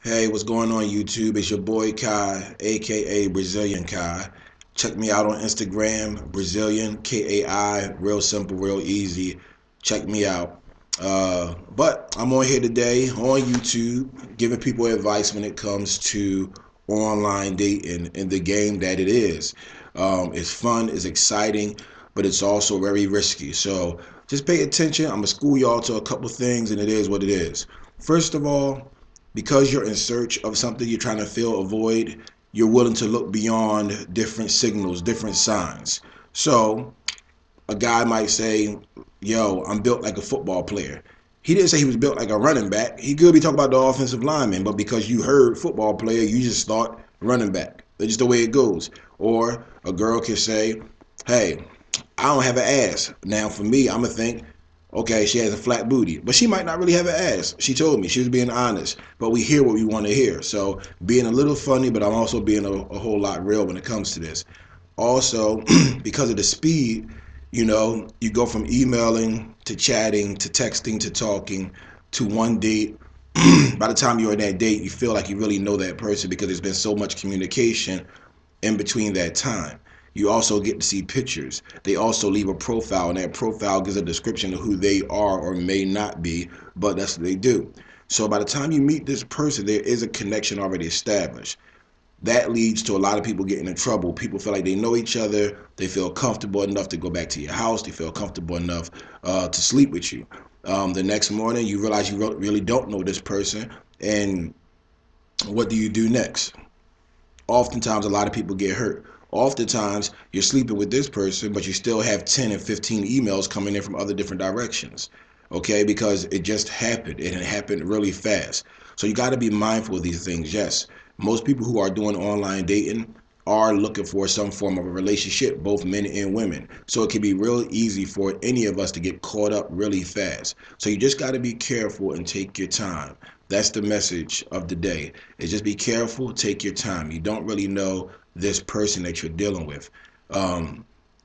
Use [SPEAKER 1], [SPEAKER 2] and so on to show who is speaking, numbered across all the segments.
[SPEAKER 1] Hey, what's going on YouTube? It's your boy Kai, aka Brazilian Kai. Check me out on Instagram, Brazilian Kai, real simple, real easy. Check me out. But I'm on here today on YouTube, giving people advice when it comes to online dating and the game that it is. It's fun, it's exciting, but it's also very risky. So just pay attention. I'm gonna school y'all to a couple things, and it is what it is. First of all, because you're in search of something you're trying to fill a void, you're willing to look beyond different signals, different signs. So a guy might say, yo, I'm built like a football player. He didn't say he was built like a running back. He could be talking about the offensive lineman, but because you heard football player, you just thought running back. That's just the way it goes. Or a girl can say, hey, I don't have an ass. Now, for me, I'm going to think, okay, she has a flat booty, but she might not really have an ass. She told me she was being honest, but we hear what we want to hear. So being a little funny, but I'm also being a whole lot real when it comes to this. Also, because of the speed, you go from emailing to chatting to texting to talking to one date. By the time you're on that date, you feel like you really know that person because there's been so much communication in between that time. You also get to see pictures. They also leave a profile, and that profile gives a description of who they are or may not be, but that's what they do. So by the time you meet this person, there is a connection already established. That leads to a lot of people getting in trouble. People feel like they know each other. They feel comfortable enough to go back to your house. They feel comfortable enough to sleep with you. The next morning, you realize you really don't know this person, and what do you do next? Oftentimes, a lot of people get hurt. Oftentimes, you're sleeping with this person, but you still have 10 and 15 emails coming in from other different directions. Okay, because it just happened and it happened really fast. So you got to be mindful of these things. Yes, most people who are doing online dating are looking for some form of a relationship, both men and women. So it can be real easy for any of us to get caught up really fast. So you just got to be careful and take your time. That's the message of the day. Is just be careful, take your time. You don't really know this person that you're dealing with. Um,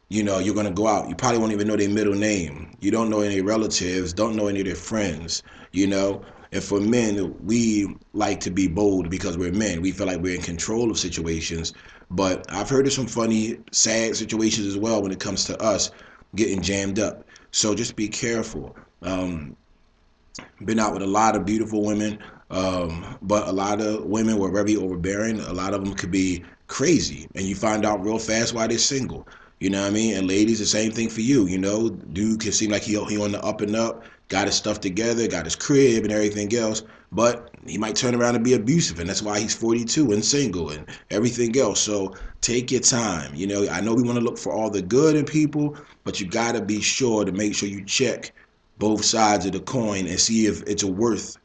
[SPEAKER 1] you're gonna go out. You probably won't even know their middle name. You don't know any relatives, don't know any of their friends, you know. And for men, we like to be bold because we're men. We feel like we're in control of situations. But I've heard of some funny, sad situations as well when it comes to us getting jammed up. So just be careful. Been out with a lot of beautiful women, but a lot of women were very overbearing. A lot of them could be crazy, and you find out real fast why they're single. You know what I mean? And ladies, the same thing for you. You know, dude can seem like he on the up and up, got his stuff together, got his crib and everything else, but he might turn around and be abusive, and that's why he's 42 and single and everything else. So take your time. You know, I know we want to look for all the good in people, but you got to be sure to make sure you check both sides of the coin and see if it's worth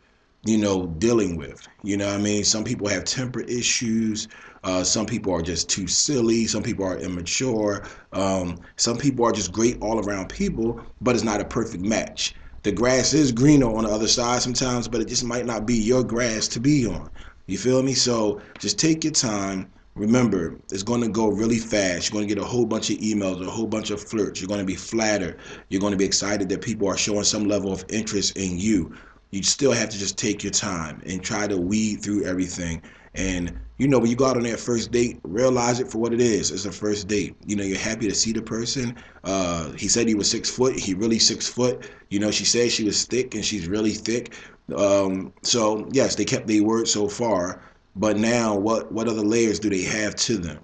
[SPEAKER 1] dealing with. You know what I mean? Some people have temper issues. Some people are just too silly. Some people are immature. Some people are just great all around people, but it's not a perfect match. The grass is greener on the other side sometimes, but it just might not be your grass to be on. You feel me? So just take your time. Remember, it's going to go really fast. You're going to get a whole bunch of emails, a whole bunch of flirts. You're going to be flattered. You're going to be excited that people are showing some level of interest in you. You still have to just take your time and try to weed through everything. And when you go out on that first date, realize it for what it is. It's a first date. You're happy to see the person. He said he was 6 foot. He really 6 foot. She said she was thick, and she's really thick. So yes, they kept their word so far. But now, what other layers do they have to them?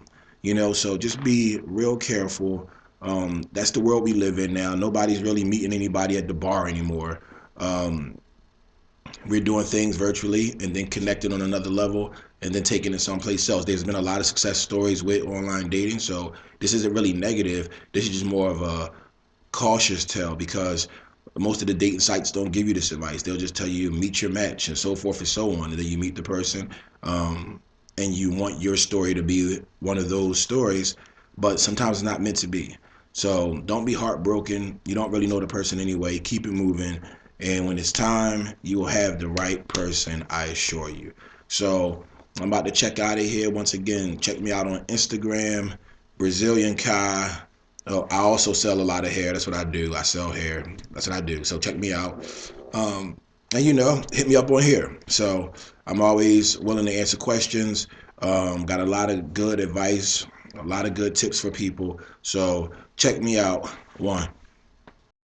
[SPEAKER 1] So just be real careful. That's the world we live in now. Nobody's really meeting anybody at the bar anymore. Um, we're doing things virtually and then connecting on another level and then taking it someplace else. There's been a lot of success stories with online dating, so this isn't really negative. This is just more of a cautious tale because most of the dating sites don't give you this advice. They'll just tell you meet your match and so forth and so on, and then you meet the person, and you want your story to be one of those stories, but sometimes it's not meant to be. So don't be heartbroken. You don't really know the person anyway. Keep it moving, and when it's time, you will have the right person, I assure you. So I'm about to check out of here. Once again, check me out on Instagram, Brazilian Kai. Oh, I also sell a lot of hair. That's what I do. I sell hair. That's what I do. So check me out. and hit me up on here. So I'm always willing to answer questions. Got a lot of good advice, a lot of good tips for people. So check me out. One.